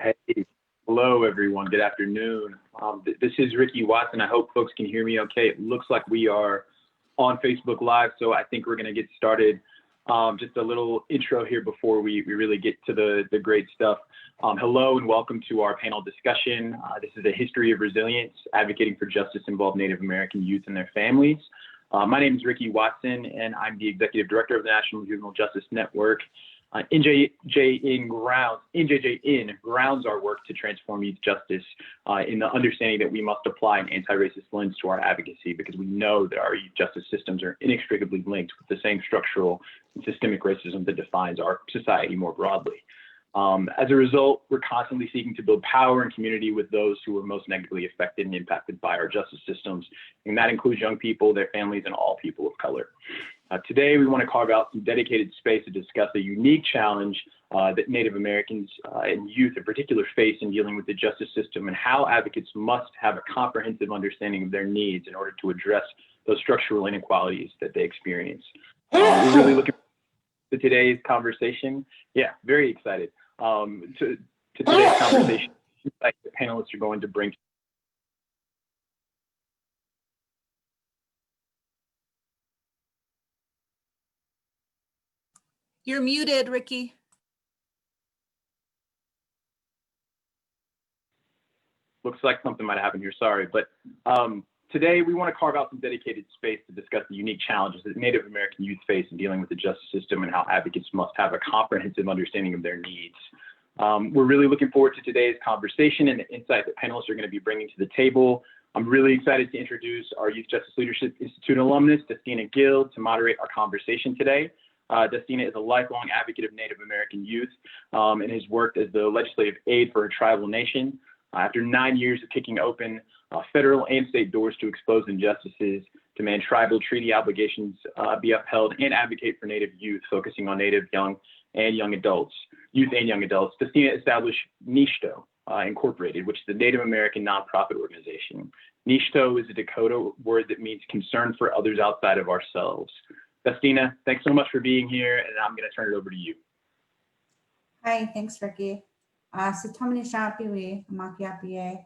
Hey, hello everyone. Good afternoon. This is Ricky Watson. I hope folks can hear me okay. It looks like we are on Facebook Live, so I think we're going to get started. Just a little intro here before we really get to the great stuff. Hello and welcome to our panel discussion. This is a history of resilience, advocating for justice involved Native American youth and their families. My name is Ricky Watson, and I'm the Executive Director of the National Juvenile Justice Network. NJJN grounds our work to transform youth justice in the understanding that we must apply an anti-racist lens to our advocacy, because we know that our youth justice systems are inextricably linked with the same structural and systemic racism that defines our society more broadly. As a result, we're constantly seeking to build power and community with those who are most negatively affected and impacted by our justice systems, and that includes young people, their families, and all people of color. Today, we want to carve out some dedicated space to discuss a unique challenge that Native Americans and youth in particular face in dealing with the justice system, and how advocates must have a comprehensive understanding of their needs in order to address those structural inequalities that they experience. We're really looking to today's conversation. Yeah, very excited. To today's conversation, the panelists are going to bring. You're muted, Ricky. Looks like something might have happened here, sorry. But today we want to carve out some dedicated space to discuss the unique challenges that Native American youth face in dealing with the justice system, and how advocates must have a comprehensive understanding of their needs. We're really looking forward to today's conversation and the insight that panelists are going to be bringing to the table. I'm really excited to introduce our Youth Justice Leadership Institute alumnus, Justina Gill, to moderate our conversation today. Justina is a lifelong advocate of Native American youth and has worked as the legislative aide for her tribal nation. After 9 years of kicking open federal and state doors to expose injustices, demand tribal treaty obligations be upheld, and advocate for Native youth, focusing on Native youth and young adults, Justina established NISHTO Incorporated, which is a Native American nonprofit organization. NISHTO is a Dakota word that means concern for others outside of ourselves. Justina, thanks so much for being here, and I'm going to turn it over to you. Hi, thanks, Ricky. So Tomini Shapiwi, Makiapie,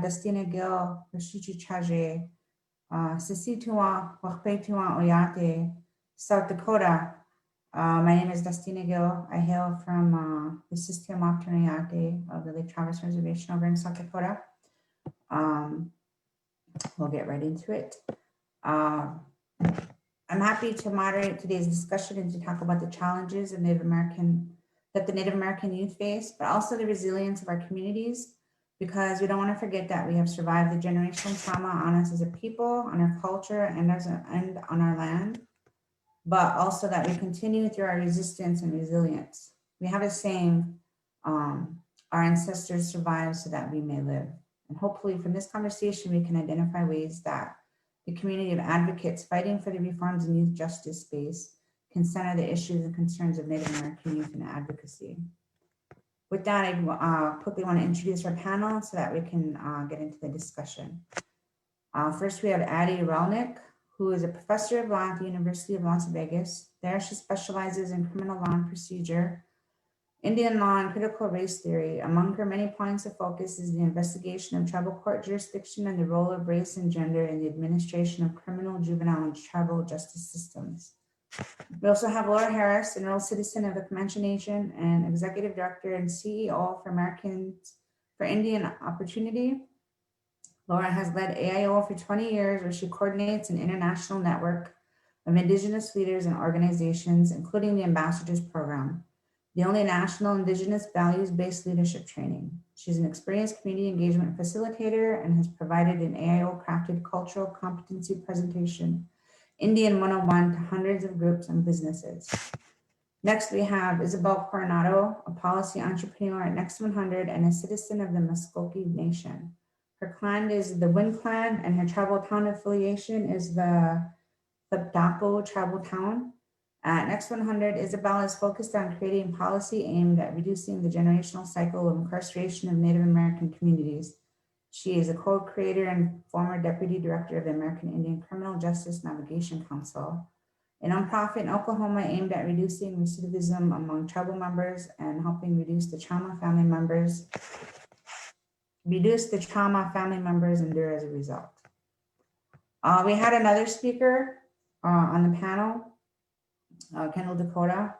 Justina Gill, Rashichi Chaje, Sisitua, Wakpetua Oyate, South Dakota. My name is Justina Gill. I hail from the Sistia Maptuniate of the Lake Traverse Reservation over in South Dakota. We'll get right into it. I'm happy to moderate today's discussion and to talk about the challenges of that the Native American youth face, but also the resilience of our communities, because we don't want to forget that we have survived the generational trauma on us as a people, on our culture, and on our land, but also that we continue through our resistance and resilience. We have a saying, our ancestors survived so that we may live. And hopefully from this conversation, we can identify ways that the community of advocates fighting for the reforms in youth justice space can center the issues and concerns of Native American youth and advocacy. With that, I quickly want to introduce our panel so that we can get into the discussion. First, we have Addie Relnick, who is a professor of law at the University of Las Vegas. There, she specializes in criminal law and procedure, Indian law, and critical race theory. Among her many points of focus is the investigation of tribal court jurisdiction and the role of race and gender in the administration of criminal, juvenile, and tribal justice systems. We also have Laura Harris, an enrolled citizen of the Comanche Nation and executive director and CEO for Americans for Indian Opportunity. Laura has led AIO for 20 years, where she coordinates an international network of Indigenous leaders and organizations, including the Ambassadors Program, the only national Indigenous values-based leadership training. She's an experienced community engagement facilitator and has provided an AIO-crafted cultural competency presentation, Indian 101, to hundreds of groups and businesses. Next, we have Isabel Coronado, a policy entrepreneur at Next 100 and a citizen of the Muskoka Nation. Her clan is the Wind Clan, and her tribal town affiliation is the Thapdapo Tribal Town. At Next 100, Isabel is focused on creating policy aimed at reducing the generational cycle of incarceration of Native American communities. She is a co-creator and former deputy director of the American Indian Criminal Justice Navigation Council. a nonprofit in Oklahoma aimed at reducing recidivism among tribal members and helping reduce the trauma family members endure as a result. We had another speaker on the panel, Kendall Dakota.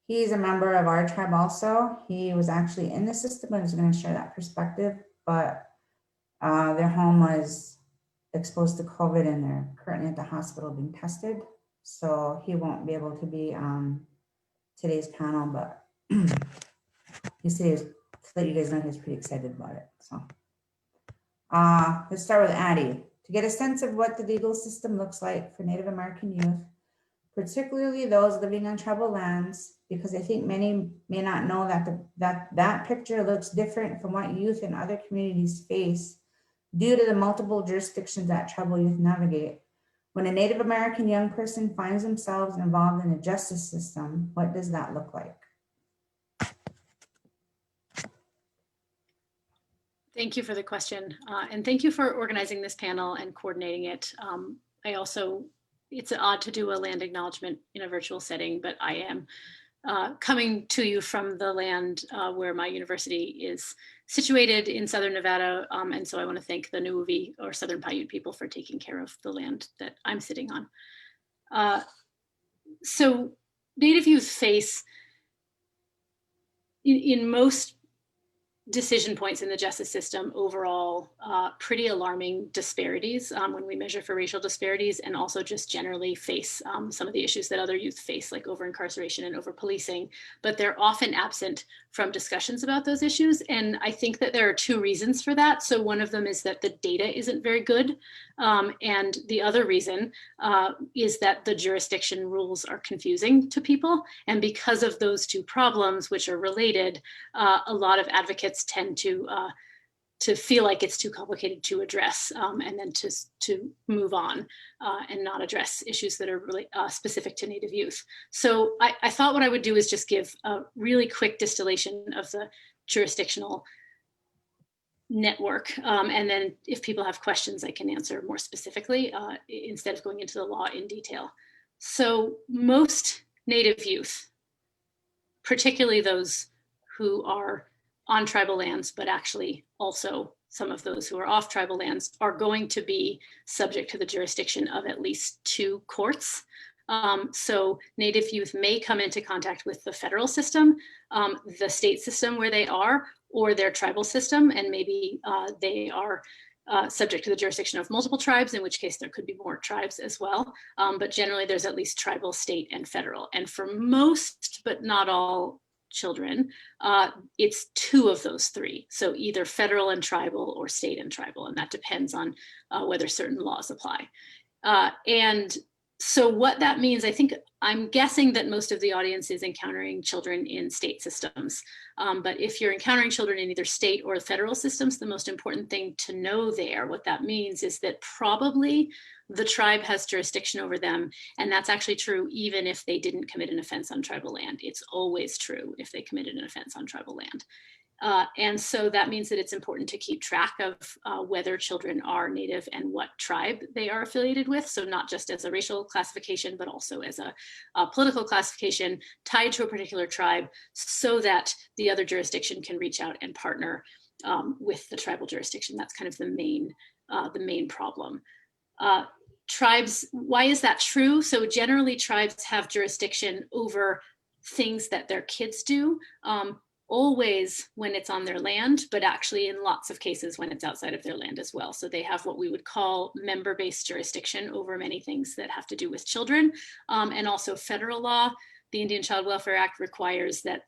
He's a member of our tribe also. He was actually in the system and was going to share that perspective, but their home was exposed to COVID and they're currently at the hospital being tested. So he won't be able to be on today's panel, but he said he was, to let you guys know, he was pretty excited about it. So let's start with Addie. To get a sense of what the legal system looks like for Native American youth, particularly those living on tribal lands, because I think many may not know that that picture looks different from what youth in other communities face due to the multiple jurisdictions that tribal youth navigate. When a Native American young person finds themselves involved in the justice system, what does that look like? Thank you for the question. And thank you for organizing this panel and coordinating it. It's odd to do a land acknowledgement in a virtual setting, but I am coming to you from the land where my university is situated in Southern Nevada. And so I want to thank the Nuuvi or Southern Paiute people for taking care of the land that I'm sitting on. So Native youth face, in most decision points in the justice system overall, pretty alarming disparities when we measure for racial disparities, and also just generally face some of the issues that other youth face, like over-incarceration and over-policing, but they're often absent from discussions about those issues. And I think that there are two reasons for that. So one of them is that the data isn't very good. And the other reason is that the jurisdiction rules are confusing to people. And because of those two problems, which are related, a lot of advocates tend to feel like it's too complicated to address and then to move on and not address issues that are really specific to Native youth. So I thought what I would do is just give a really quick distillation of the jurisdictional network. And then if people have questions, I can answer more specifically instead of going into the law in detail. So most Native youth, particularly those who are on tribal lands, but actually also some of those who are off tribal lands, are going to be subject to the jurisdiction of at least two courts. So Native youth may come into contact with the federal system, the state system where they are, or their tribal system, and maybe they are subject to the jurisdiction of multiple tribes, in which case there could be more tribes as well. But generally there's at least tribal, state, and federal. And for most, but not all children, it's two of those three. So either federal and tribal or state and tribal, and that depends on whether certain laws apply. And so what that means, I'm guessing that most of the audience is encountering children in state systems. But if you're encountering children in either state or federal systems, the most important thing to know there, what that means is that probably the tribe has jurisdiction over them. And that's actually true even if they didn't commit an offense on tribal land. It's always true if they committed an offense on tribal land. And so that means that it's important to keep track of whether children are Native and what tribe they are affiliated with. So not just as a racial classification, but also as a political classification tied to a particular tribe, so that the other jurisdiction can reach out and partner with the tribal jurisdiction. That's kind of the main problem. Tribes, why is that true? So generally tribes have jurisdiction over things that their kids do. Always when it's on their land, but actually in lots of cases when it's outside of their land as well. So they have what we would call member-based jurisdiction over many things that have to do with children. And also federal law, the Indian Child Welfare Act requires that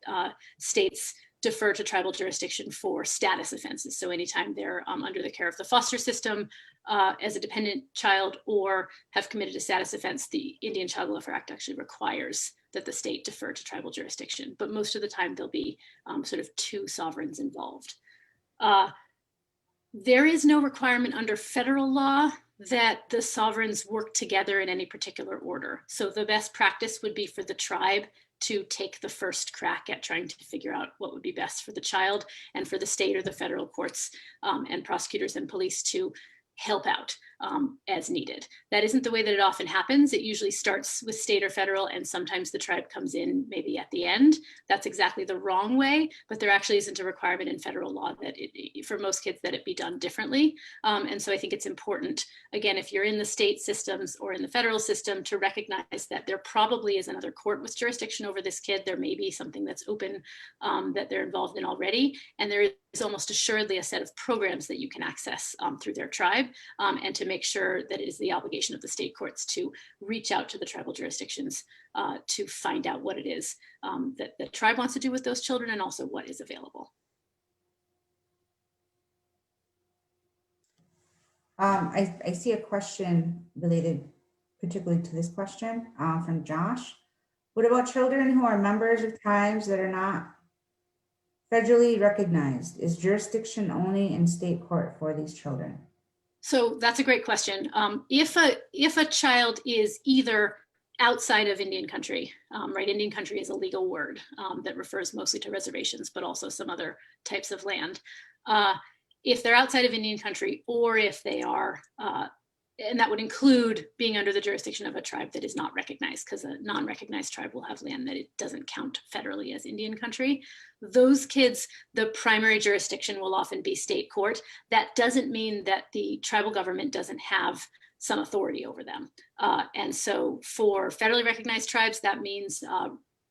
states defer to tribal jurisdiction for status offenses. So anytime they're under the care of the foster system as a dependent child or have committed a status offense, the Indian Child Welfare Act actually requires that the state defer to tribal jurisdiction. But most of the time there'll be sort of two sovereigns involved. There is no requirement under federal law that the sovereigns work together in any particular order. So the best practice would be for the tribe to take the first crack at trying to figure out what would be best for the child, and for the state or the federal courts and prosecutors and police to help out. as needed. That isn't the way that it often happens. It usually starts with state or federal, and sometimes the tribe comes in maybe at the end. That's exactly the wrong way, but there actually isn't a requirement in federal law that for most kids that it be done differently. And so I think it's important, again, if you're in the state systems or in the federal system, to recognize that there probably is another court with jurisdiction over this kid. There may be something that's open that they're involved in already. And there is almost assuredly a set of programs that you can access through their tribe, and to make sure that it is the obligation of the state courts to reach out to the tribal jurisdictions to find out what it is that the tribe wants to do with those children, and also what is available. I see a question related particularly to this question from Josh. What about children who are members of tribes that are not federally recognized? Is jurisdiction only in state court for these children? So that's a great question. If a child is either outside of Indian country, right? Indian country is a legal word that refers mostly to reservations, but also some other types of land. If they're outside of Indian country, or if they are, and that would include being under the jurisdiction of a tribe that is not recognized, because a non-recognized tribe will have land that it doesn't count federally as Indian country. Those kids, the primary jurisdiction will often be state court. That doesn't mean that the tribal government doesn't have some authority over them. And so for federally recognized tribes, that means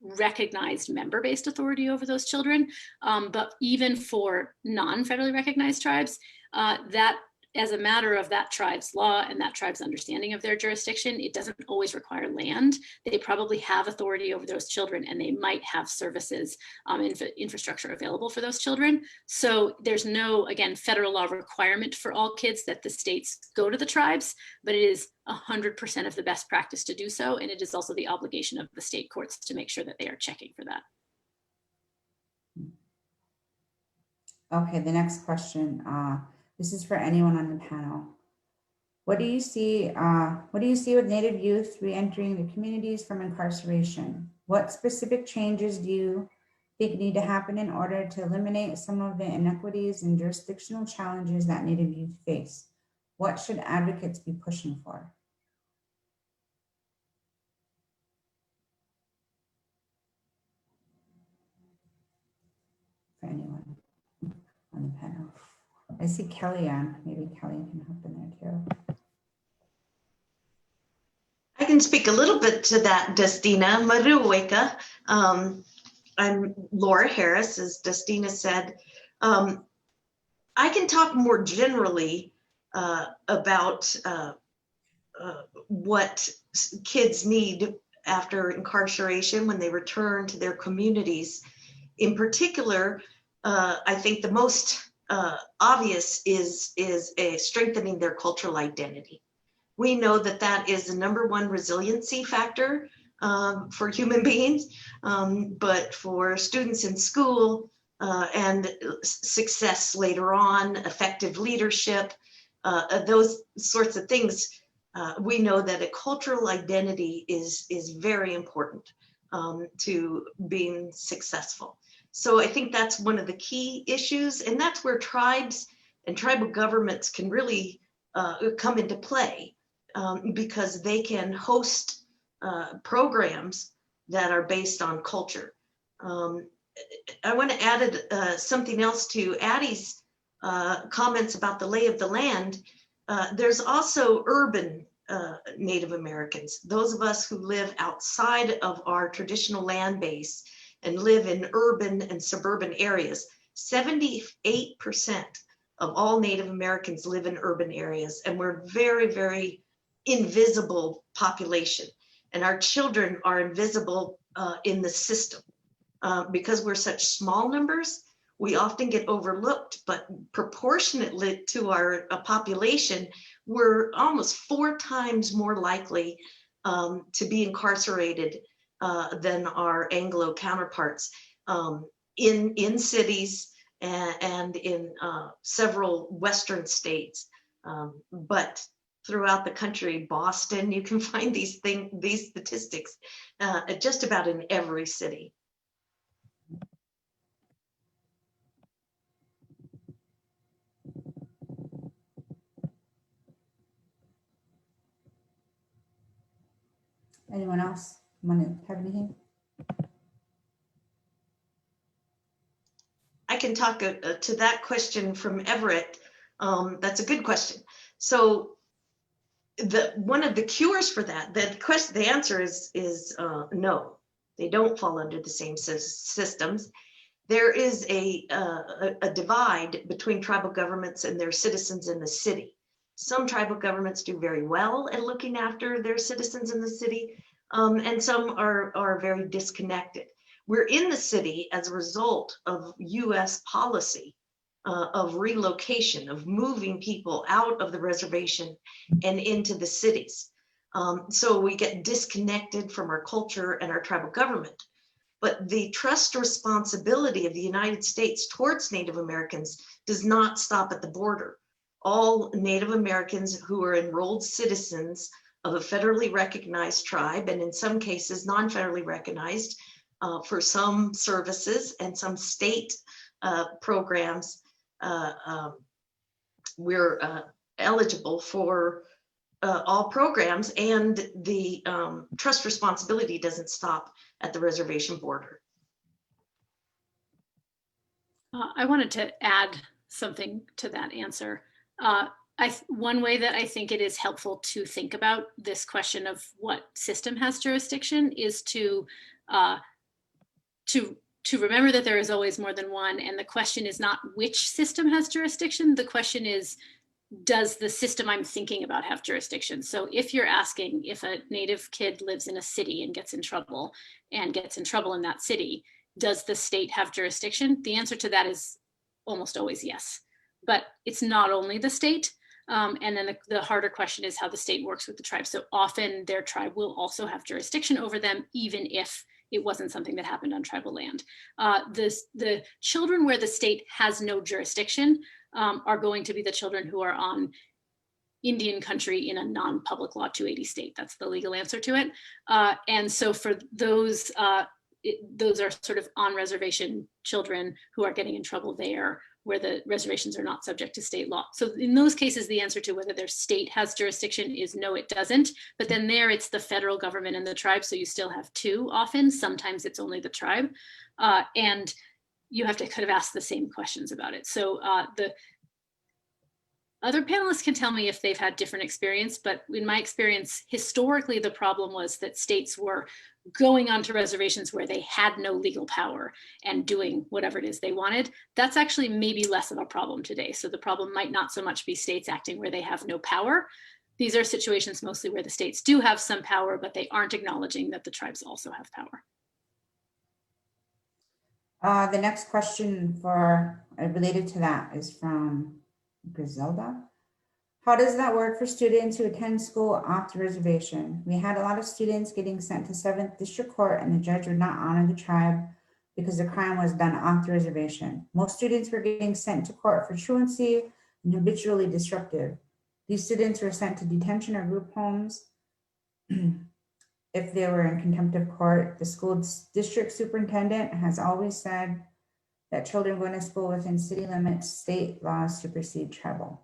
recognized member-based authority over those children. But even for non-federally recognized tribes, that as a matter of that tribe's law and that tribe's understanding of their jurisdiction, it doesn't always require land. They probably have authority over those children, and they might have services and infrastructure available for those children. So there's no, again, federal law requirement for all kids that the states go to the tribes, but it is 100% of the best practice to do so. And it is also the obligation of the state courts to make sure that they are checking for that. Okay, the next question. This is for anyone on the panel. What do you see with Native youth re-entering the communities from incarceration? What specific changes do you think need to happen in order to eliminate some of the inequities and jurisdictional challenges that Native youth face? What should advocates be pushing for? For anyone on the panel. I see Kelly on. Maybe Kelly can hop in there too. I can speak a little bit to that, Justina. Maruweka. I'm Laura Harris, as Justina said. I can talk more generally about what kids need after incarceration when they return to their communities. In particular, I think the most obvious is strengthening their cultural identity. We know that that is the #1 resiliency factor for human beings, but for students in school and success later on, effective leadership, those sorts of things, we know that a cultural identity is very important to being successful. So I think that's one of the key issues, and that's where tribes and tribal governments can really come into play, because they can host programs that are based on culture. I want to add something else to Addie's comments about the lay of the land. There's also urban Native Americans, those of us who live outside of our traditional land base and live in urban and suburban areas. 78% of all Native Americans live in urban areas, and we're very, very invisible population. And our children are invisible in the system. Because we're such small numbers, we often get overlooked, but proportionately to our population, we're almost 4 times more likely to be incarcerated than our Anglo counterparts in cities and in several Western states. But throughout the country, Boston, you can find these statistics just about in every city. Anyone else want to have anything? I can talk to that question from Everett. That's a good question. So one of the cures for that, the answer is no. They don't fall under the same systems. There is a divide between tribal governments and their citizens in the city. Some tribal governments do very well at looking after their citizens in the city, and some are very disconnected. We're in the city as a result of US policy of relocation, of moving people out of the reservation and into the cities. So we get disconnected from our culture and our tribal government. But the trust responsibility of the United States towards Native Americans does not stop at the border. All Native Americans who are enrolled citizens of a federally recognized tribe, and in some cases non-federally recognized for some services and some state programs, we're eligible for all programs, and the trust responsibility doesn't stop at the reservation border. I wanted to add something to that answer. One way that I think it is helpful to think about this question of what system has jurisdiction is to remember that there is always more than one, and the question is not which system has jurisdiction. The question is, does the system I'm thinking about have jurisdiction? So if you're asking if a Native kid lives in a city and gets in trouble in that city, does the state have jurisdiction? The answer to that is almost always yes. But it's not only the state. And then the harder question is how the state works with the tribe. So often their tribe will also have jurisdiction over them, even if it wasn't something that happened on tribal land. The children where the state has no jurisdiction are going to be the children who are on Indian country in a non-public law 280 state. That's the legal answer to it. And so for those are sort of on reservation children who are getting in trouble there, where the reservations are not subject to state law. So in those cases, the answer to whether their state has jurisdiction is no, it doesn't. But then there it's the federal government and the tribe. So you still have two often. Sometimes it's only the tribe. And you have to kind of ask the same questions about it. So the other panelists can tell me if they've had different experience, but in my experience, historically, the problem was that states were going onto reservations where they had no legal power and doing whatever it is they wanted. That's actually maybe less of a problem today. So the problem might not so much be states acting where they have no power. These are situations mostly where the states do have some power, but they aren't acknowledging that the tribes also have power. The next question related to that is from Griselda. How does that work for students who attend school off the reservation? We had a lot of students getting sent to 7th District Court, and the judge would not honor the tribe because the crime was done off the reservation. Most students were getting sent to court for truancy and habitually disruptive. These students were sent to detention or group homes. If they were in contempt of court, the school district superintendent has always said that children going to school within city limits, state laws supersede tribal.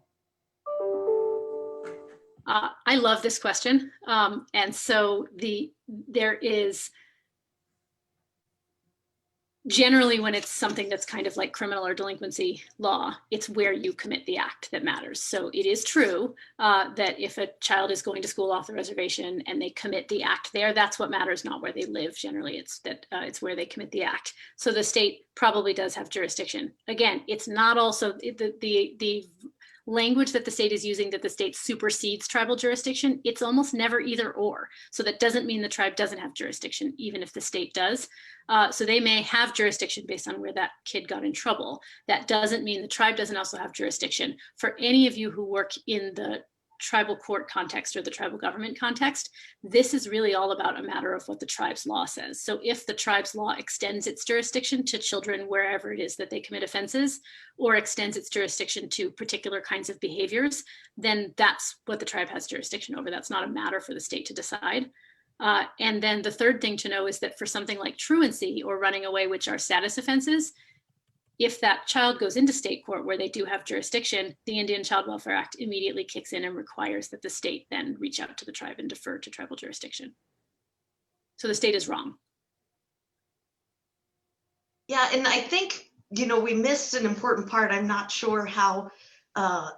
I love this question. And so there is generally when it's something that's kind of like criminal or delinquency law, it's where you commit the act that matters. So it is true that if a child is going to school off the reservation and they commit the act there, that's what matters, not where they live. Generally, it's that it's where they commit the act. So the state probably does have jurisdiction. Again, it's not also the language that the state is using that the state supersedes tribal jurisdiction. It's almost never either or. So that doesn't mean the tribe doesn't have jurisdiction, even if the state does. So they may have jurisdiction based on where that kid got in trouble. That doesn't mean the tribe doesn't also have jurisdiction. For any of you who work in the tribal court context or the tribal government context, this is really all about a matter of what the tribe's law says. So if the tribe's law extends its jurisdiction to children wherever it is that they commit offenses, or extends its jurisdiction to particular kinds of behaviors, then that's what the tribe has jurisdiction over. That's not a matter for the state to decide. And then the third thing to know is that for something like truancy or running away, which are status offenses, if that child goes into state court where they do have jurisdiction, the Indian Child Welfare Act immediately kicks in and requires that the state then reach out to the tribe and defer to tribal jurisdiction. So the state is wrong. Yeah, and I think, we missed an important part. I'm not sure how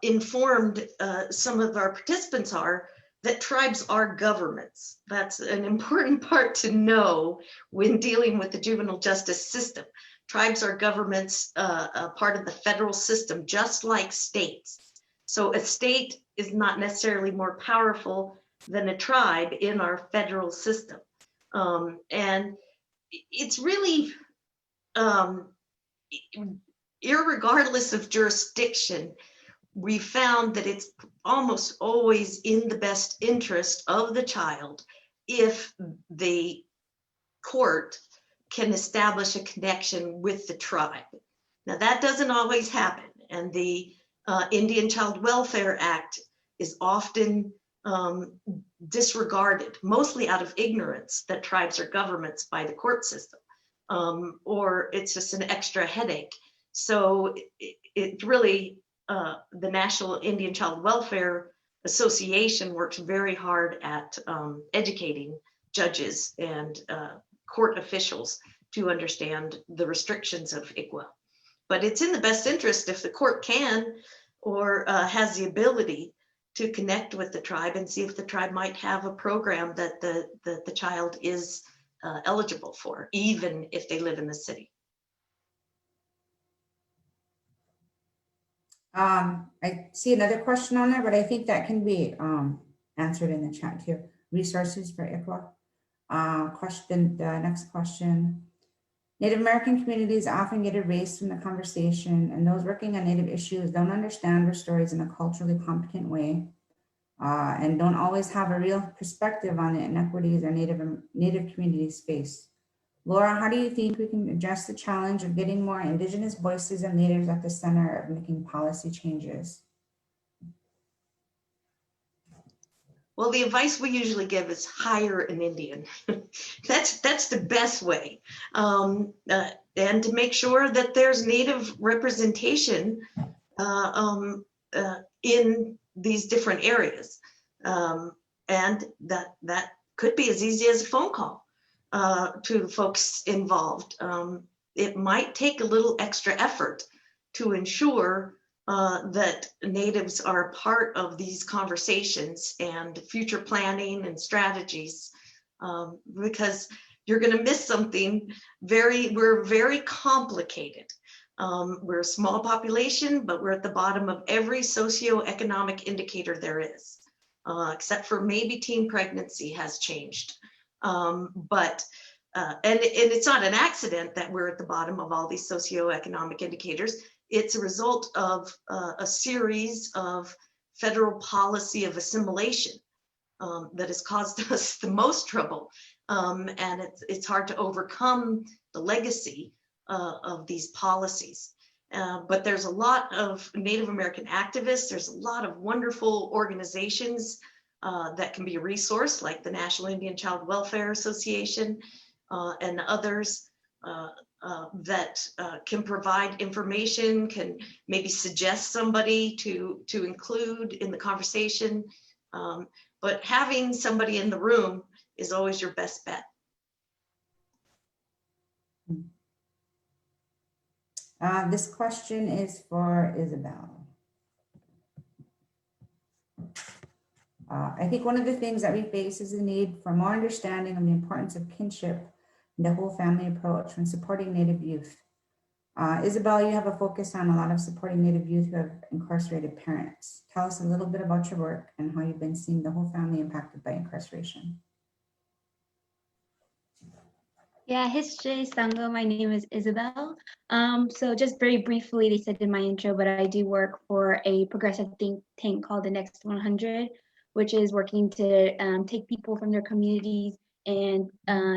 informed some of our participants are that tribes are governments. That's an important part to know when dealing with the juvenile justice system. Tribes are governments, a part of the federal system, just like states. So a state is not necessarily more powerful than a tribe in our federal system. And it's really, irregardless of jurisdiction, we found that it's almost always in the best interest of the child if the court can establish a connection with the tribe. Now, that doesn't always happen, and the Indian Child Welfare Act is often disregarded, mostly out of ignorance that tribes are governments by the court system, or it's just an extra headache. So it really, the National Indian Child Welfare Association works very hard at educating judges and court officials to understand the restrictions of ICWA. But it's in the best interest if the court can or has the ability to connect with the tribe and see if the tribe might have a program that the child is eligible for, even if they live in the city. I see another question on there, but I think that can be answered in the chat here. Resources for ICWA. The next question. Native American communities often get erased from the conversation, and those working on Native issues don't understand our stories in a culturally competent way, and don't always have a real perspective on the inequities our Native communities face. Laura, how do you think we can address the challenge of getting more Indigenous voices and leaders at the center of making policy changes? Well, the advice we usually give is hire an Indian. That's the best way. And to make sure that there's Native representation in these different areas. And that could be as easy as a phone call to the folks involved. It might take a little extra effort to ensure that Natives are a part of these conversations and future planning and strategies, because you're going to miss something. We're very complicated. We're a small population, but we're at the bottom of every socioeconomic indicator there is, except for maybe teen pregnancy has changed. But it's not an accident that we're at the bottom of all these socioeconomic indicators. It's a result of a series of federal policy of assimilation that has caused us the most trouble. And it's hard to overcome the legacy of these policies. But there's a lot of Native American activists. There's a lot of wonderful organizations that can be a resource, like the National Indian Child Welfare Association and others that can provide information, can maybe suggest somebody to include in the conversation. But having somebody in the room is always your best bet. This question is for Isabel. I think one of the things that we face is the need for more understanding of the importance of kinship and the whole family approach when supporting Native youth. Isabel, you have a focus on a lot of supporting Native youth who have incarcerated parents. Tell us a little bit about your work and how you've been seeing the whole family impacted by incarceration. Yeah, History Sango. My name is Isabel. So just very briefly, they said in my intro, but I do work for a progressive think tank called the Next 100, which is working to take people from their communities and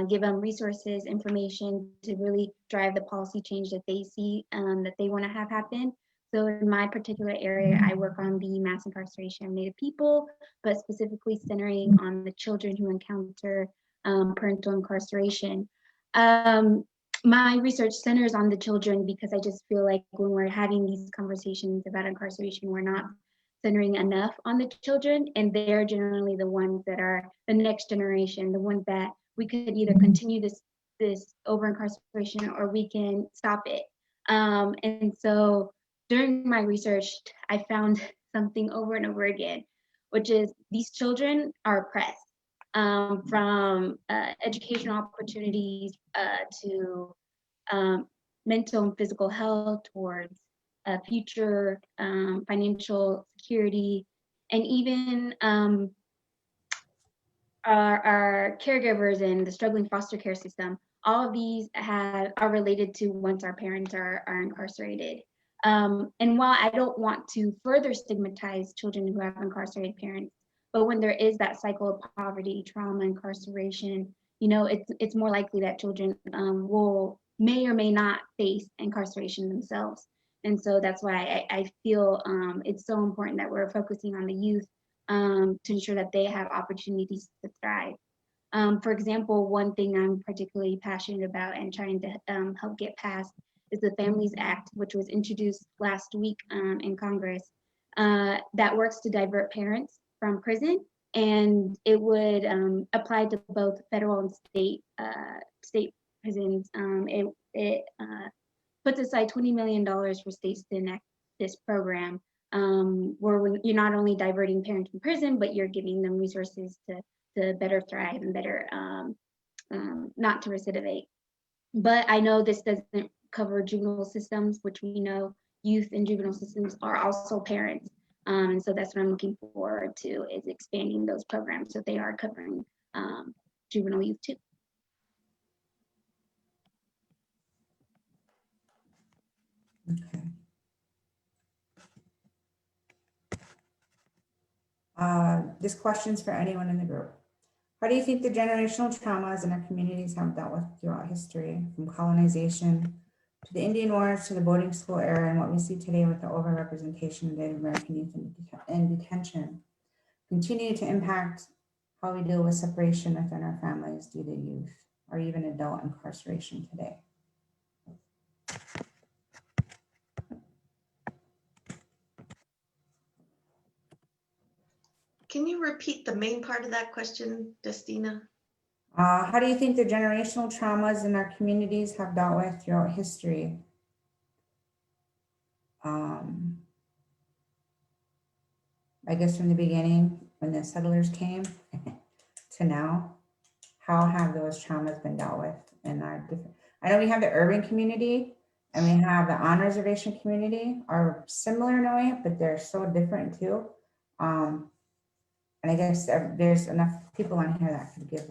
give them resources, information to really drive the policy change that they see that they want to have happen. So in my particular area, I work on the mass incarceration of Native people, but specifically centering on the children who encounter parental incarceration. My research centers on the children because I just feel like when we're having these conversations about incarceration, we're not centering enough on the children, and they're generally the ones that are the next generation, the ones that we could either continue this over incarceration or we can stop it. And so during my research, I found something over and over again, which is these children are oppressed, from educational opportunities to mental and physical health, towards future financial security, and even our caregivers and the struggling foster care system. All of these are related to once our parents are incarcerated. And while I don't want to further stigmatize children who have incarcerated parents, but when there is that cycle of poverty, trauma, incarceration, you know, it's more likely that children may or may not face incarceration themselves. And so that's why I feel it's so important that we're focusing on the youth to ensure that they have opportunities to thrive. For example, one thing I'm particularly passionate about and trying to help get passed is the Families Act, which was introduced last week in Congress, that works to divert parents from prison, and it would apply to both federal and state prisons. It puts aside $20 million for states to enact this program, where you're not only diverting parents from prison, but you're giving them resources to better thrive and better not to recidivate. But I know this doesn't cover juvenile systems, which we know youth in juvenile systems are also parents. And so that's what I'm looking forward to, is expanding those programs so they are covering juvenile youth too. Okay. This question's for anyone in the group. How do you think the generational traumas in our communities have dealt with throughout history, from colonization to the Indian Wars to the boarding school era, and what we see today with the overrepresentation of Native American youth in detention, continue to impact how we deal with separation within our families due to youth or even adult incarceration today? Can you repeat the main part of that question, Justina? How do you think the generational traumas in our communities have dealt with throughout history? I guess from the beginning, when the settlers came to now, how have those traumas been dealt with in our different? I know we have the urban community and we have the on-reservation community are similar in a way, but they're so different too. And I guess there's enough people on here that could give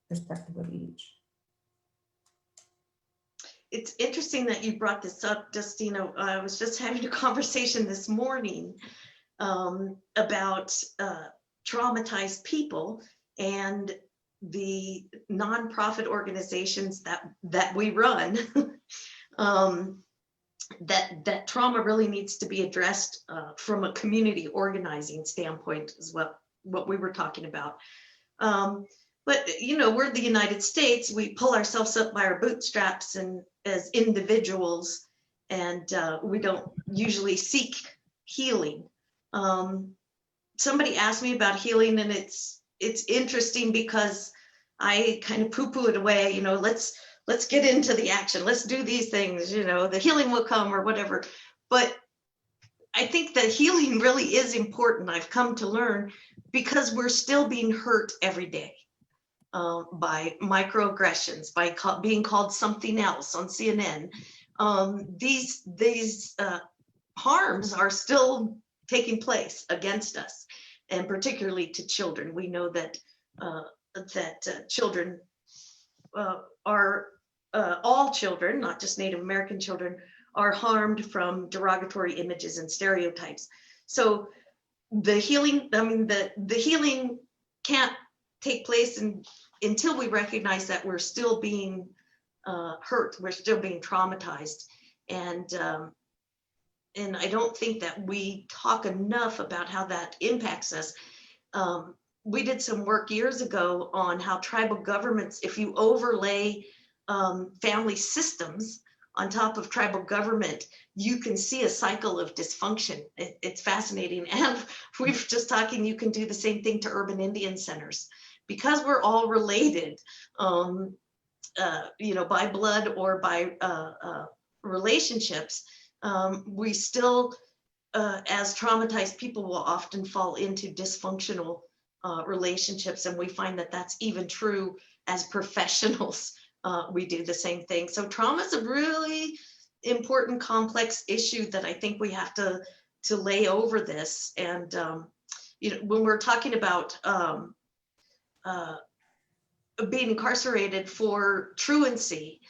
perspective of each. It's interesting that you brought this up, Justina. I was just having a conversation this morning about traumatized people and the nonprofit organizations that we run. That trauma really needs to be addressed from a community organizing standpoint as well, what we were talking about. But you know, we're the United States. We pull ourselves up by our bootstraps and as individuals, and we don't usually seek healing. Somebody asked me about healing, and it's interesting because I kind of poo-poo it away. You know, let's get into the action. Let's do these things. You know, the healing will come or whatever. But I think that healing really is important. I've come to learn, because we're still being hurt every day. By microaggressions, by being called something else on CNN. These harms are still taking place against us, and particularly to children. We know that children are all children, not just Native American children, are harmed from derogatory images and stereotypes. So the healing, I mean, the healing can't take place until we recognize that we're still being hurt, we're still being traumatized. And I don't think that we talk enough about how that impacts us. We did some work years ago on how tribal governments, if you overlay family systems on top of tribal government, you can see a cycle of dysfunction. It's fascinating. And we were just talking, you can do the same thing to urban Indian centers. because we're all related, by blood or by relationships, we still, as traumatized people, will often fall into dysfunctional relationships, and we find that that's even true as professionals. We do the same thing. So trauma is a really important, complex issue that I think we have to lay over this. And when we're talking about being incarcerated for truancy,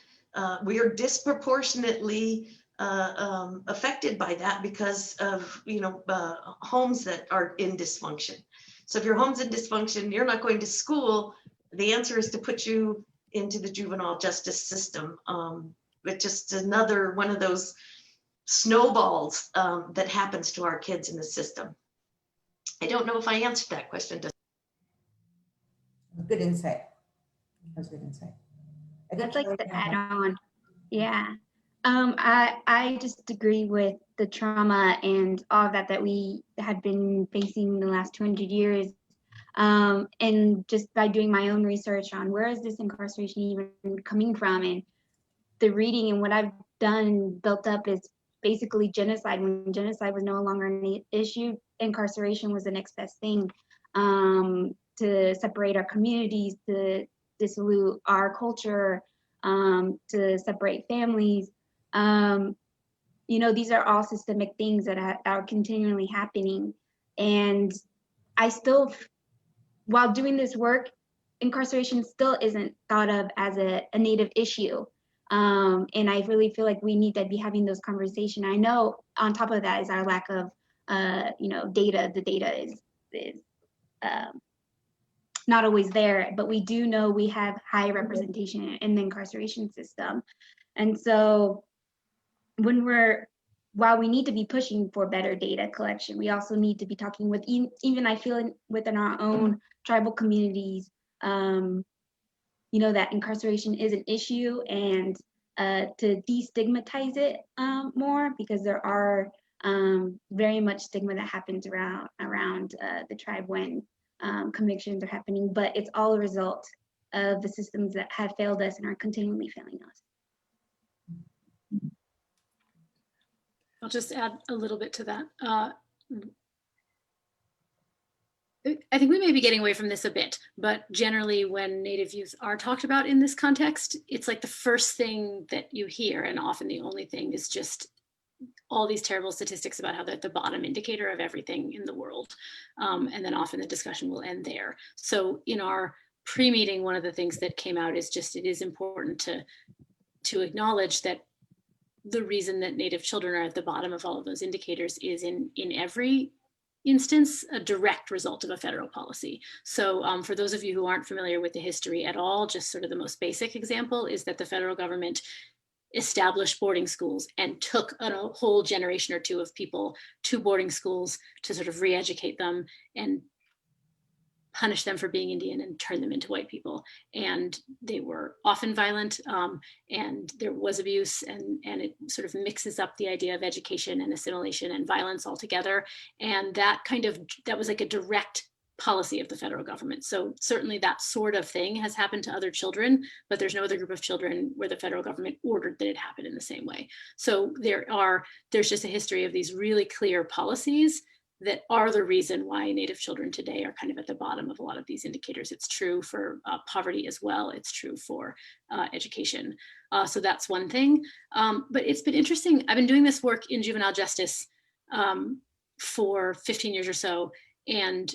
we are disproportionately affected by that because of homes that are in dysfunction. So if your home's in dysfunction, you're not going to school, the answer is to put you into the juvenile justice system. But just another one of those snowballs that happens to our kids in the system. I don't know if I answered that question. Good insight. That was good insight. I'd like to add on. Yeah. I just agree with the trauma and all of that we had been facing the last 200 years. And just by doing my own research on where is this incarceration even coming from, and the reading and what I've done built up is basically genocide. When genocide was no longer an issue, incarceration was the next best thing, to separate our communities, to dissolute our culture, to separate families. These are all systemic things that are continually happening. And I still, while doing this work, incarceration still isn't thought of as a Native issue. And I really feel like we need to be having those conversations. I know on top of that is our lack of, data. The data is not always there, but we do know we have high representation in the incarceration system. And so while we need to be pushing for better data collection, we also need to be talking with, even I feel within our own tribal communities, that incarceration is an issue, and to destigmatize it more, because there are very much stigma that happens around the tribe when convictions are happening, but it's all a result of the systems that have failed us and are continually failing us. I'll just add a little bit to that. I think we may be getting away from this a bit, but generally when Native youth are talked about in this context, it's like the first thing that you hear, and often the only thing, is just all these terrible statistics about how they're the bottom indicator of everything in the world. And then often the discussion will end there. So in our pre-meeting, one of the things that came out is just, it is important to acknowledge that the reason that Native children are at the bottom of all of those indicators is in every instance a direct result of a federal policy. So for those of you who aren't familiar with the history at all, just sort of the most basic example is that the federal government established boarding schools and took a whole generation or two of people to boarding schools to sort of re-educate them and punish them for being Indian and turn them into white people. And they were often violent, and there was abuse, and it sort of mixes up the idea of education and assimilation and violence altogether. And that was like a direct policy of the federal government. So certainly that sort of thing has happened to other children, but there's no other group of children where the federal government ordered that it happen in the same way. So there's just a history of these really clear policies that are the reason why Native children today are kind of at the bottom of a lot of these indicators. It's true for poverty as well. It's true for education. So that's one thing. But it's been interesting. I've been doing this work in juvenile justice for 15 years or so. And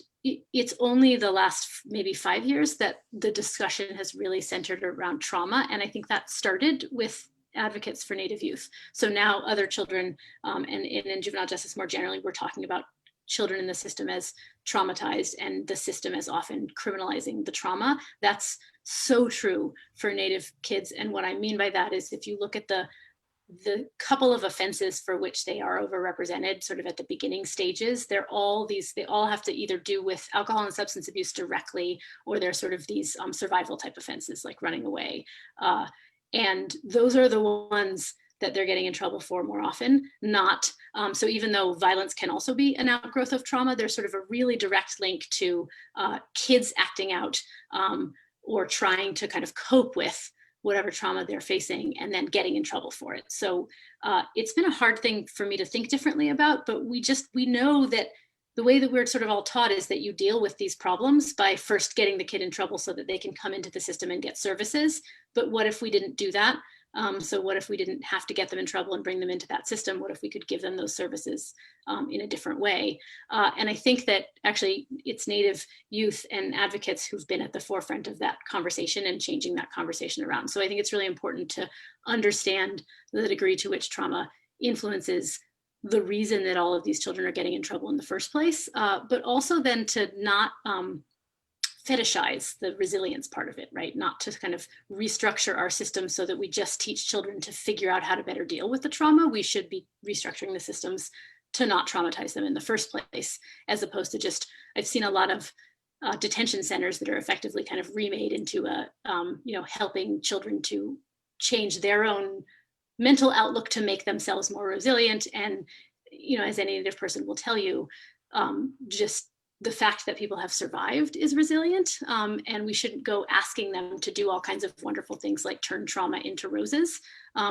it's only the last maybe 5 years that the discussion has really centered around trauma. And I think that started with advocates for Native youth. So now other children, and in juvenile justice more generally, we're talking about children in the system as traumatized and the system as often criminalizing the trauma. That's so true for Native kids. And what I mean by that is if you look at the couple of offenses for which they are overrepresented sort of at the beginning stages, they all have to either do with alcohol and substance abuse directly, or they're sort of these survival type offenses like running away. And those are the ones that they're getting in trouble for more often, not, so even though violence can also be an outgrowth of trauma, there's sort of a really direct link to kids acting out or trying to kind of cope with whatever trauma they're facing and then getting in trouble for it. So it's been a hard thing for me to think differently about, but we know that the way that we're sort of all taught is that you deal with these problems by first getting the kid in trouble so that they can come into the system and get services. But what if we didn't do that? So what if we didn't have to get them in trouble and bring them into that system? What if we could give them those services in a different way? And I think that actually it's Native youth and advocates who've been at the forefront of that conversation and changing that conversation around. So I think it's really important to understand the degree to which trauma influences the reason that all of these children are getting in trouble in the first place, but also then to not fetishize the resilience part of it, right? Not to kind of restructure our system so that we just teach children to figure out how to better deal with the trauma. We should be restructuring the systems to not traumatize them in the first place, as opposed to just, I've seen a lot of detention centers that are effectively kind of remade into a, helping children to change their own mental outlook to make themselves more resilient. And, as any Native person will tell you, just the fact that people have survived is resilient, and we shouldn't go asking them to do all kinds of wonderful things like turn trauma into roses.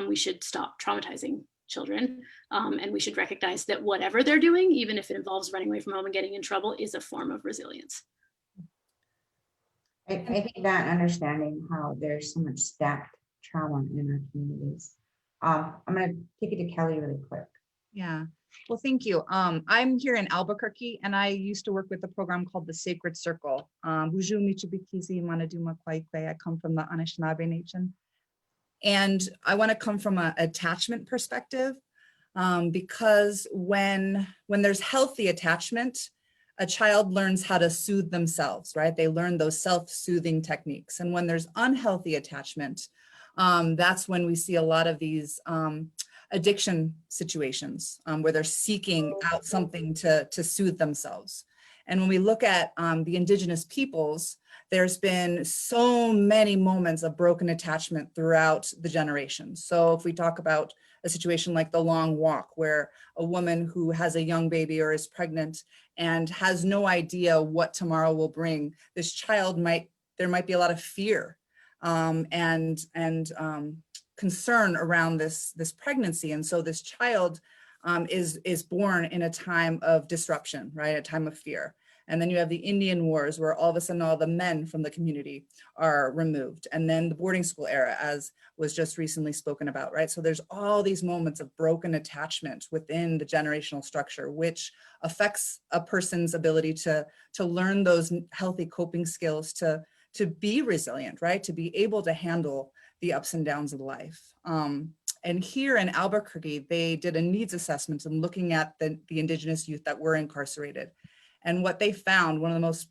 We should stop traumatizing children, and we should recognize that whatever they're doing, even if it involves running away from home and getting in trouble, is a form of resilience. I think that understanding how there's so much stacked trauma in our communities. I'm going to take it to Kelly really quick. Yeah, well, thank you. I'm here in Albuquerque, and I used to work with a program called the Sacred Circle. Buju Michibikizi Manaduma Kwaikwe. I come from the Anishinaabe Nation. And I want to come from an attachment perspective, because when there's healthy attachment, a child learns how to soothe themselves, right? They learn those self-soothing techniques. And when there's unhealthy attachment, that's when we see a lot of these addiction situations where they're seeking out something to soothe themselves. And when we look at the indigenous peoples, there's been so many moments of broken attachment throughout the generations. So if we talk about a situation like the long walk, where a woman who has a young baby or is pregnant and has no idea what tomorrow will bring, this child there might be a lot of fear and concern around this pregnancy. And so this child is born in a time of disruption, right? A time of fear. And then you have the Indian Wars, where all of a sudden all the men from the community are removed. And then the boarding school era, as was just recently spoken about, right? So there's all these moments of broken attachment within the generational structure, which affects a person's ability to learn those healthy coping skills, to be resilient, right? To be able to handle the ups and downs of life. And here in Albuquerque, they did a needs assessment and looking at the indigenous youth that were incarcerated. And what they found, one of the most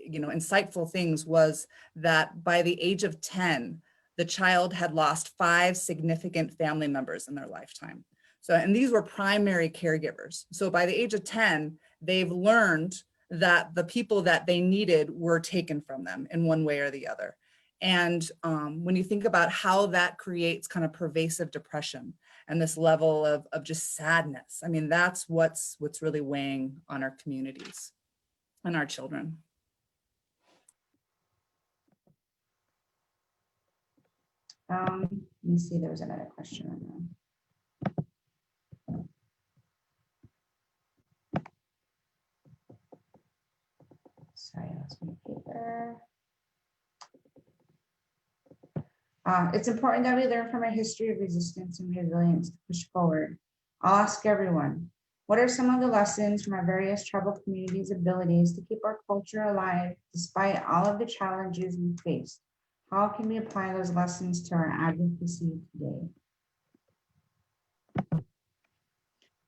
insightful things, was that by the age of 10, the child had lost 5 significant family members in their lifetime. So, and these were primary caregivers. So by the age of 10, they've learned that the people that they needed were taken from them in one way or the other. And when you think about how that creates kind of pervasive depression and this level of just sadness, I mean, that's what's really weighing on our communities and our children. Let me see, there was another question on that. Sorry, I lost my paper. It's important that we learn from our history of resistance and resilience to push forward. I'll ask everyone, what are some of the lessons from our various tribal communities' abilities to keep our culture alive despite all of the challenges we face? How can we apply those lessons to our advocacy today?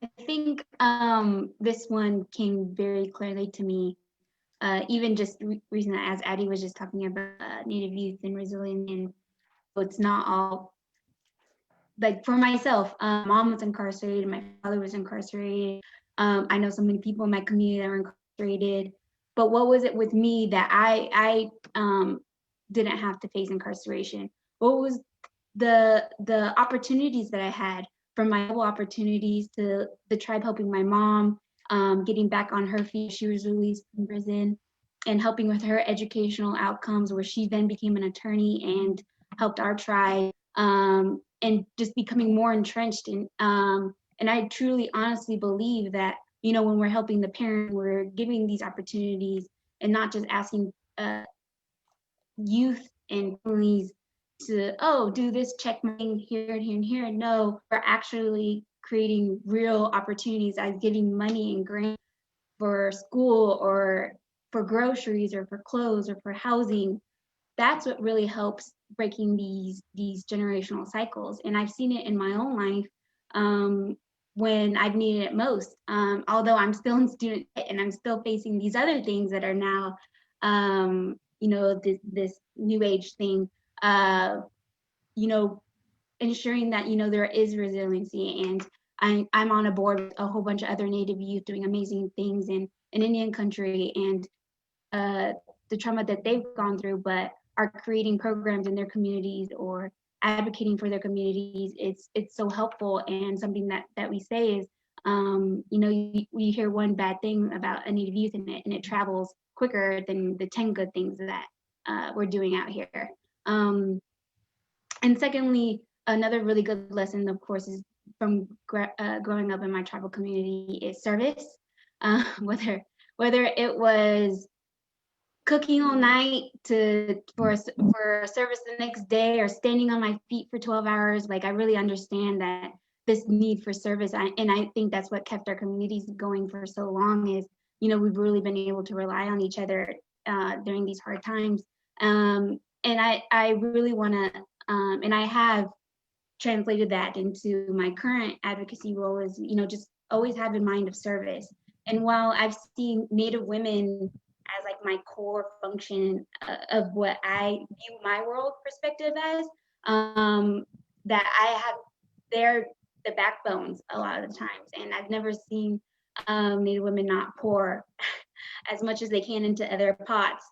I think this one came very clearly to me, even just recently, as Addie was just talking about Native youth and resilience. And so it's not all, like for myself, mom was incarcerated, my father was incarcerated. I know so many people in my community that are incarcerated, but what was it with me that I didn't have to face incarceration? What was the opportunities that I had, from my mobile opportunities to the tribe helping my mom, getting back on her feet. She was released from prison, and helping with her educational outcomes, where she then became an attorney and helped our tribe, and just becoming more entrenched in. And I truly, honestly believe that, you know, when we're helping the parent, we're giving these opportunities and not just asking youth and families to, oh, do this, check my thing here and here and here. No, we're actually creating real opportunities as giving money and grants for school or for groceries or for clothes or for housing. That's what really helps breaking these generational cycles. And I've seen it in my own life, when I've needed it most. Although I'm still in student and I'm still facing these other things that are now, you know, this new age thing, you know, ensuring that, you know, there is resiliency. And I'm on a board with a whole bunch of other Native youth doing amazing things in Indian country, and the trauma that they've gone through, but are creating programs in their communities or advocating for their communities. It's so helpful. And something that we say is, you know, we hear one bad thing about a Native youth, and it travels quicker than the 10 good things that we're doing out here. And secondly, another really good lesson, of course, is from growing up in my tribal community, is service. Whether it was cooking all night for a service the next day, or standing on my feet for 12 hours. Like, I really understand that this need for service. And I think that's what kept our communities going for so long, is, you know, we've really been able to rely on each other during these hard times. And I really want to, and I have translated that into my current advocacy role, is, you know, just always have in mind of service. And while I've seen Native women as like my core function of what I view my world perspective as, that they're the backbones a lot of the times. And I've never seen Native women not pour as much as they can into other pots.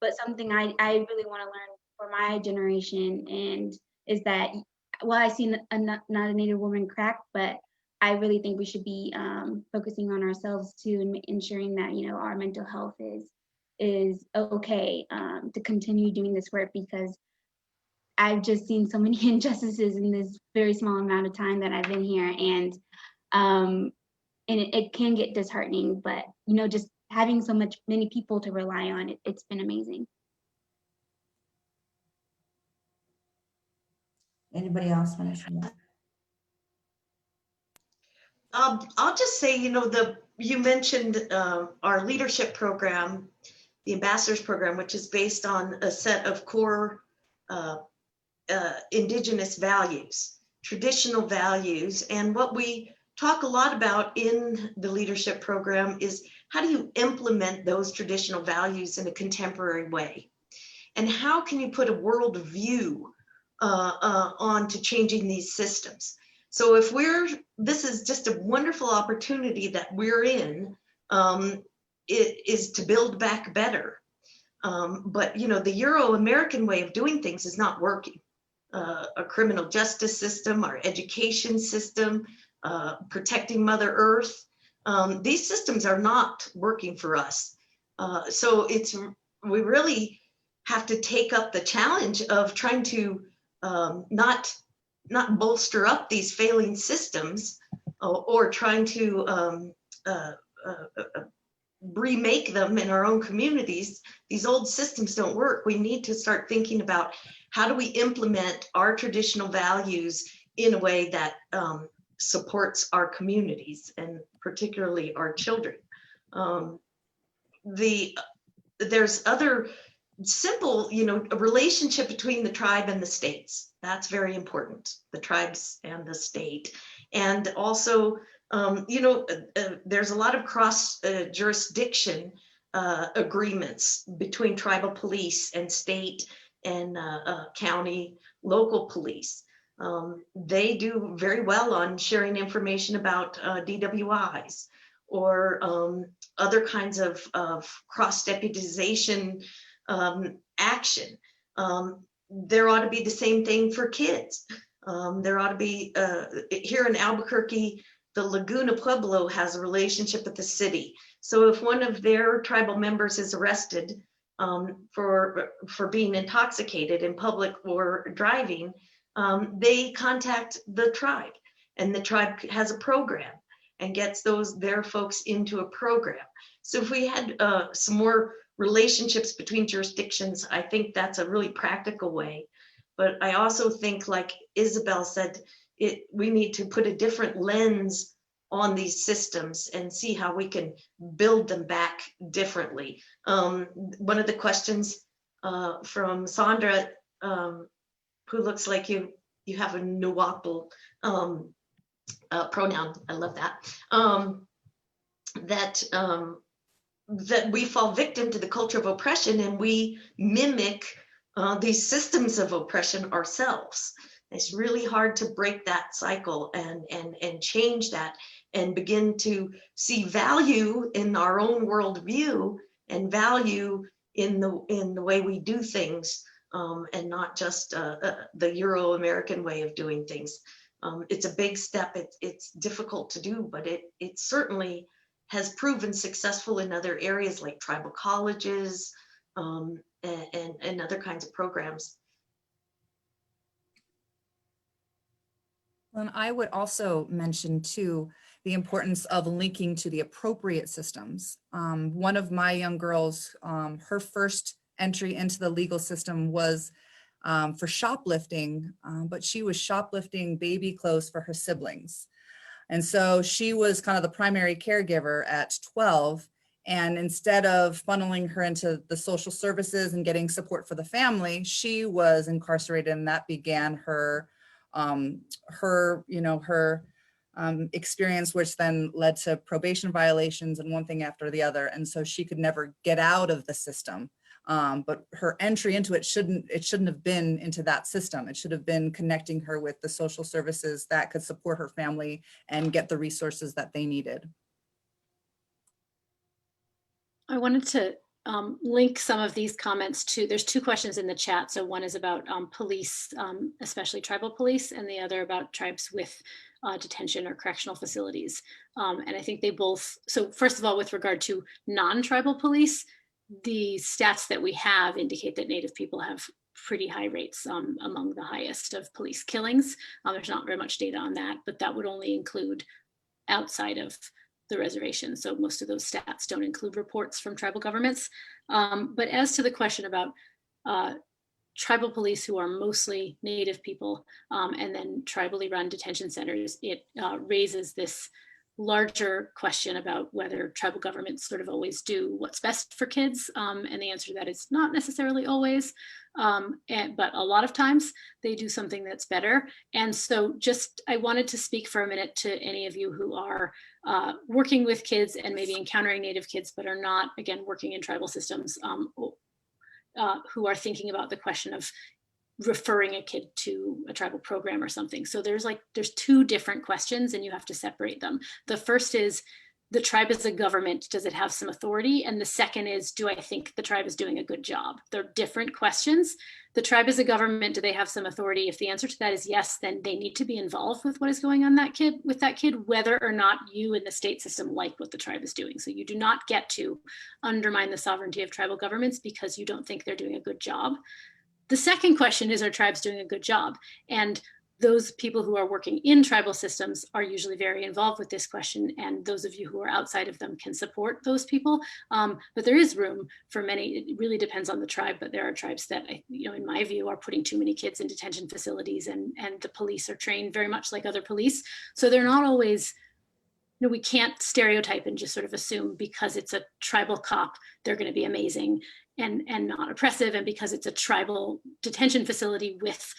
But something I really want to learn for my generation, and is that, well, I see not a Native woman crack, but I really think we should be focusing on ourselves too, and ensuring that, you know, our mental health is okay to continue doing this work, because I've just seen so many injustices in this very small amount of time that I've been here, and it can get disheartening. But, you know, just having many people to rely on, it's been amazing. Anybody else want to share that? I'll just say, you know, you mentioned our leadership program, the ambassadors program, which is based on a set of core indigenous values, traditional values. And what we talk a lot about in the leadership program is, how do you implement those traditional values in a contemporary way? And how can you put a world view onto changing these systems? So if this is just a wonderful opportunity that we're in, it is to build back better. But, you know, the Euro-American way of doing things is not working. Our criminal justice system, our education system, protecting Mother Earth, these systems are not working for us. So we really have to take up the challenge of trying to not bolster up these failing systems, or trying to remake them in our own communities. These old systems don't work. We need to start thinking about, how do we implement our traditional values in a way that supports our communities, and particularly our children. There's other simple, you know, a relationship between the tribe and the states. That's very important, the tribes and the state. And also, you know, there's a lot of cross jurisdiction agreements between tribal police and state and county, local police. They do very well on sharing information about DWIs, or other kinds of cross deputization action. there ought to be the same thing for kids. There ought to be, here in Albuquerque, the Laguna Pueblo has a relationship with the city. So if one of their tribal members is arrested for being intoxicated in public or driving, they contact the tribe, and the tribe has a program and gets their folks into a program. So if we had some more relationships between jurisdictions, I think that's a really practical way. But I also think, like Isabel said, we need to put a different lens on these systems and see how we can build them back differently. One of the questions from Sandra, who looks like you have a Nuwapel pronoun, I love that, that we fall victim to the culture of oppression and we mimic these systems of oppression ourselves. It's really hard to break that cycle and change that and begin to see value in our own worldview and value in the way we do things, and not just the Euro-American way of doing things. It's a big step. It's difficult to do, but it certainly has proven successful in other areas like tribal colleges and other kinds of programs. And I would also mention too, the importance of linking to the appropriate systems. One of my young girls, her first entry into the legal system was for shoplifting, but she was shoplifting baby clothes for her siblings. And so she was kind of the primary caregiver at 12. And instead of funneling her into the social services and getting support for the family, she was incarcerated, and that began her experience, which then led to probation violations and one thing after the other. And so she could never get out of the system. But her entry into it shouldn't have been into that system. It should have been connecting her with the social services that could support her family and get the resources that they needed. I wanted to link some of these comments to, there's two questions in the chat. So one is about police, especially tribal police, and the other about tribes with detention or correctional facilities. And I think they both, so first of all, with regard to non-tribal police, the stats that we have indicate that Native people have pretty high rates, among the highest of police killings. There's not very much data on that, but that would only include outside of the reservation. So most of those stats don't include reports from tribal governments. But as to the question about tribal police who are mostly Native people and then tribally run detention centers, it raises this larger question about whether tribal governments sort of always do what's best for kids. And the answer to that is not necessarily always, but a lot of times they do something that's better. And so just, I wanted to speak for a minute to any of you who are working with kids and maybe encountering Native kids, but are not, again, working in tribal systems, who are thinking about the question of referring a kid to a tribal program or something. So there's two different questions and you have to separate them. The first is, the tribe as a government, does it have some authority? And the second is, do I think the tribe is doing a good job? They're different questions. The tribe as a government, do they have some authority? If the answer to that is yes, then they need to be involved with what is going on with that kid, whether or not you in the state system like what the tribe is doing. So you do not get to undermine the sovereignty of tribal governments because you don't think they're doing a good job. The second question is, are tribes doing a good job? And those people who are working in tribal systems are usually very involved with this question, and those of you who are outside of them can support those people. But there is room for many. It really depends on the tribe, but there are tribes that, in my view, are putting too many kids in detention facilities, and the police are trained very much like other police. So they're not always, we can't stereotype and just sort of assume because it's a tribal cop, they're going to be amazing and not oppressive, and because it's a tribal detention facility with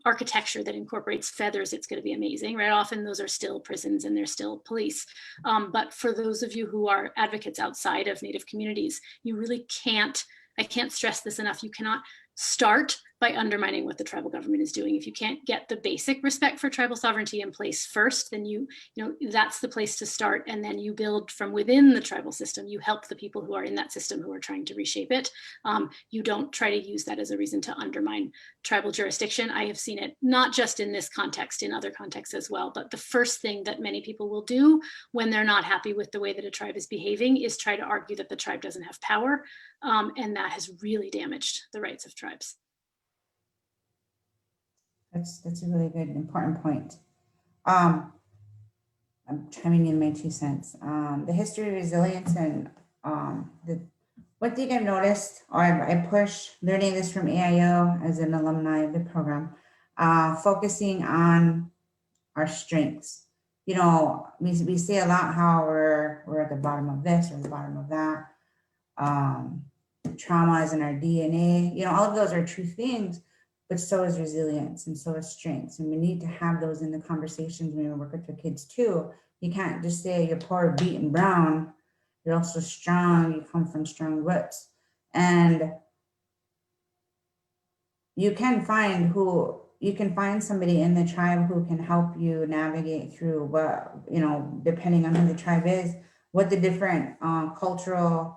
architecture that incorporates feathers, it's going to be amazing, right? Often those are still prisons and they're still police. But for those of you who are advocates outside of Native communities, you really can't, I can't stress this enough, you cannot start by undermining what the tribal government is doing. If you can't get the basic respect for tribal sovereignty in place first, then you know that's the place to start, and then you build from within the tribal system. You help the people who are in that system who are trying to reshape it. You don't try to use that as a reason to undermine tribal jurisdiction. I have seen it not just in this context, in other contexts as well, but the first thing that many people will do when they're not happy with the way that a tribe is behaving is try to argue that the tribe doesn't have power, and that has really damaged the rights of tribes. That's a really good, important point. I'm chiming in my 2 cents. The history of resilience and one thing I've noticed, or I push learning this from AIO as an alumni of the program, focusing on our strengths. You know, we say a lot how we're at the bottom of this or the bottom of that. Trauma is in our DNA. You know, all of those are true things, but so is resilience and so is strengths. And we need to have those in the conversations when we work with our kids too. You can't just say you're poor, beaten, brown. You're also strong. You come from strong roots. And you can find somebody in the tribe who can help you navigate through what, you know, depending on who the tribe is, what the different cultural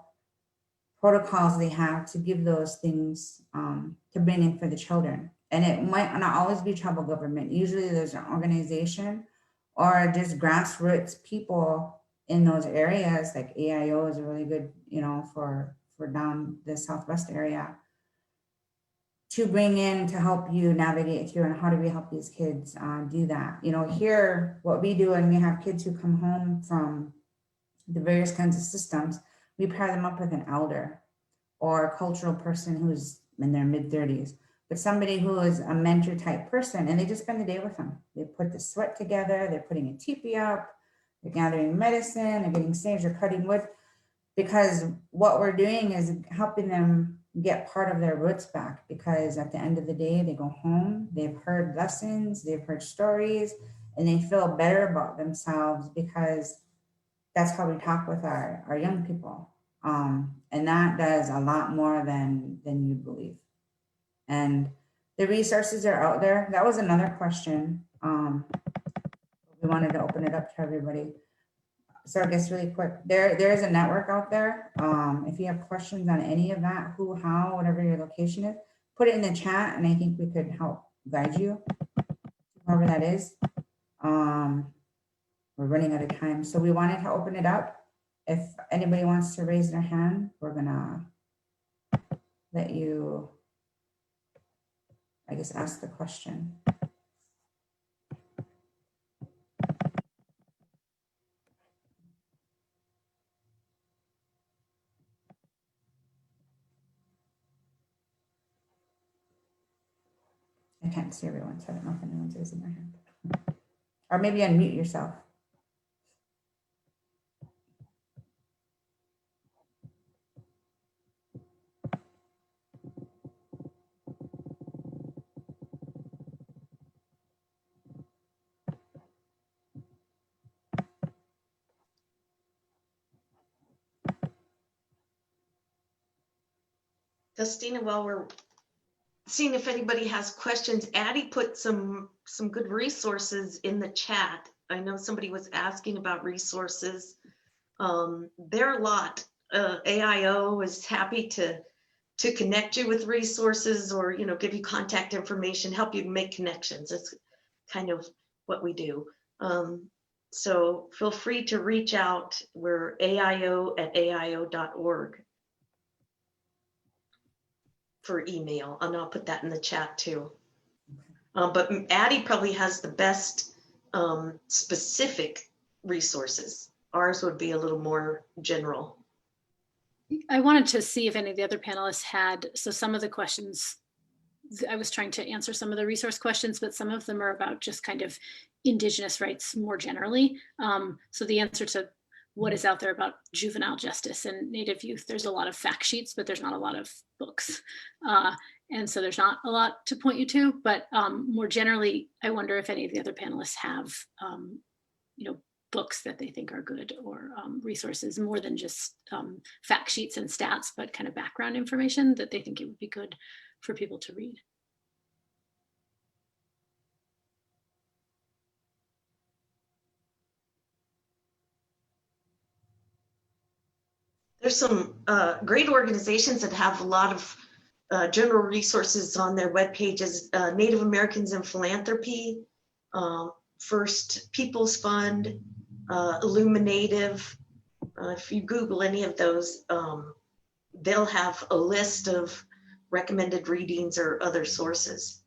protocols they have to give those things to bring in for the children. And it might not always be tribal government. Usually there's an organization or just grassroots people in those areas. Like AIO is a really good, you know, for down the Southwest area, to bring in to help you navigate through. And how do we help these kids do that? You know, here, what we do, and we have kids who come home from the various kinds of systems, we pair them up with an elder or a cultural person who's in their mid-30s, but somebody who is a mentor type person, and they just spend the day with them. They put the sweat together, they're putting a teepee up, they're gathering medicine, they're getting sage, they're cutting wood, because what we're doing is helping them get part of their roots back, because at the end of the day, they go home, they've heard lessons, they've heard stories, and they feel better about themselves, because that's how we talk with our young people. And that does a lot more than you believe. And the resources are out there. That was another question. We wanted to open it up to everybody. So I guess really quick, there is a network out there. If you have questions on any of that, who, how, whatever your location is, put it in the chat, and I think we could help guide you, whoever that is. We're running out of time, so we wanted to open it up. If anybody wants to raise their hand, we're gonna let you, I guess, ask the question. I can't see everyone, so I don't know if anyone's raising their hand. Or maybe unmute yourself. Justina, while we're seeing if anybody has questions, Addie put some good resources in the chat. I know somebody was asking about resources. There are a lot. AIO is happy to connect you with resources, or, you know, give you contact information, help you make connections. That's kind of what we do. So feel free to reach out. We're aio@aio.org for email, and I'll put that in the chat too. But Addie probably has the best specific resources. Ours would be a little more general. I wanted to see if any of the other panelists had, so some of the questions, I was trying to answer some of the resource questions, but some of them are about just kind of Indigenous rights more generally. So the answer to what is out there about juvenile justice and Native youth, there's a lot of fact sheets, but there's not a lot of books. And so there's not a lot to point you to, but more generally, I wonder if any of the other panelists have, you know, books that they think are good, or resources more than just fact sheets and stats, but kind of background information that they think it would be good for people to read. There's some great organizations that have a lot of general resources on their web pages. Native Americans in Philanthropy, First People's Fund, Illuminative. If you Google any of those, they'll have a list of recommended readings or other sources.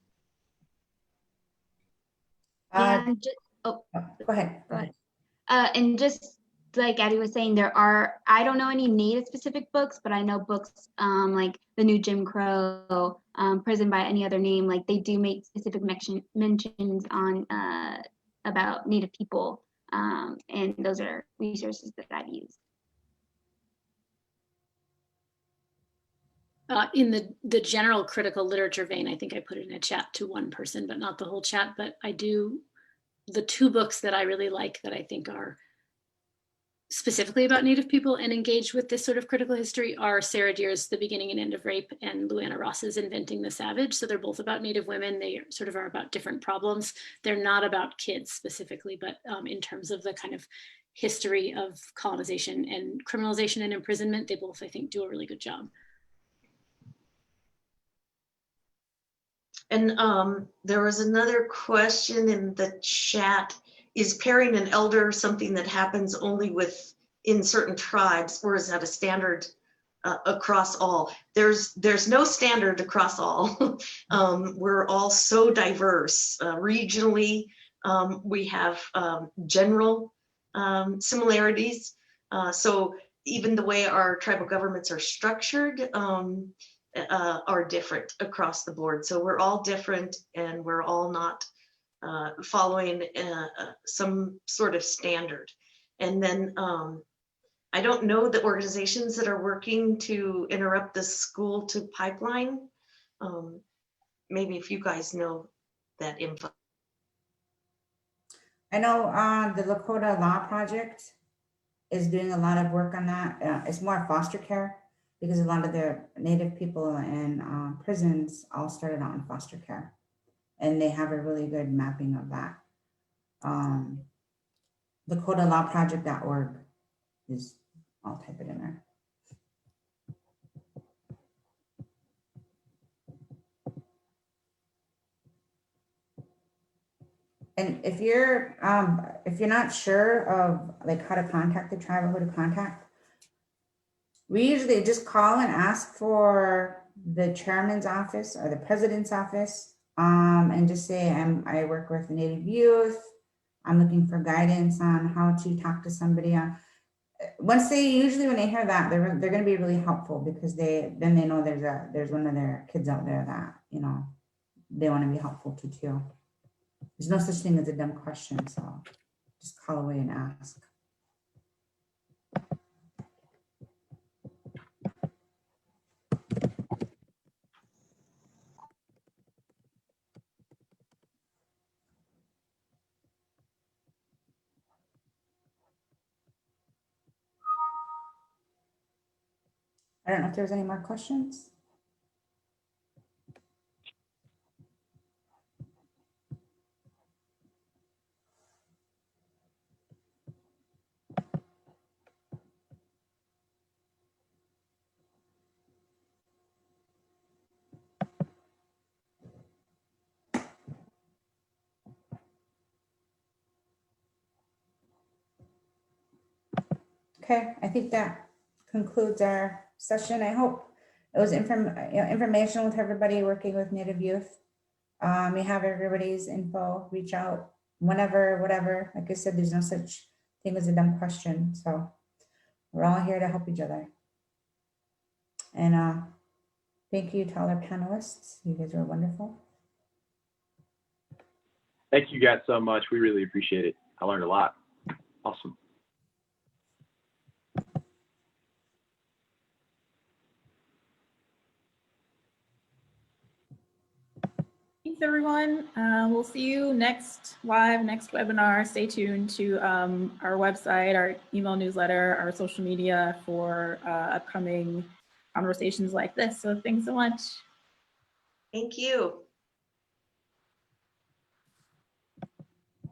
And just, go ahead. go ahead. And just like Addie was saying, I don't know any Native specific books, but I know books like The New Jim Crow, Prison by Any Other Name, like they do make specific mentions on about Native people. And those are resources that I've used. In the general critical literature vein, I think I put it in a chat to one person, but not the whole chat. But I do, the two books that I really like that I think are specifically about Native people and engaged with this sort of critical history are Sarah Deer's The Beginning and End of Rape and Luana Ross's Inventing the Savage. So they're both about Native women. They sort of are about different problems. They're not about kids specifically, but in terms of the kind of history of colonization and criminalization and imprisonment, they both, I think, do a really good job. And there was another question in the chat. Is pairing an elder something that happens only in certain tribes, or is that a standard across all? There's no standard across all. We're all so diverse. Regionally, we have general similarities. So even the way our tribal governments are structured are different across the board. So we're all different, and we're all not following some sort of standard. And then I don't know the organizations that are working to interrupt the school to pipeline. Maybe if you guys know that info. I know the Lakota Law Project is doing a lot of work on that. It's more foster care, because a lot of the Native people in prisons all started out in foster care, and they have a really good mapping of that. LakotaLawProject.org is, I'll type it in there. And if you're not sure of like how to contact the tribe or who to contact, we usually just call and ask for the chairman's office or the president's office, and just say, I work with Native youth. I'm looking for guidance on how to talk to somebody. Once usually when they hear that, they're going to be really helpful, because then they know there's one of their kids out there that, you know, they want to be helpful to too. There's no such thing as a dumb question, so just call away and ask. I don't know if there's any more questions. Okay, I think that concludes our session. I hope it was informational with everybody working with Native youth. We have everybody's info. Reach out whenever, whatever. Like I said, there's no such thing as a dumb question. So we're all here to help each other. And thank you to all our panelists. You guys are wonderful. Thank you guys so much. We really appreciate it. I learned a lot. Awesome. Thanks, everyone. We'll see you next webinar. Stay tuned to our website, our email newsletter, our social media for upcoming conversations like this. So thanks so much. Thank you.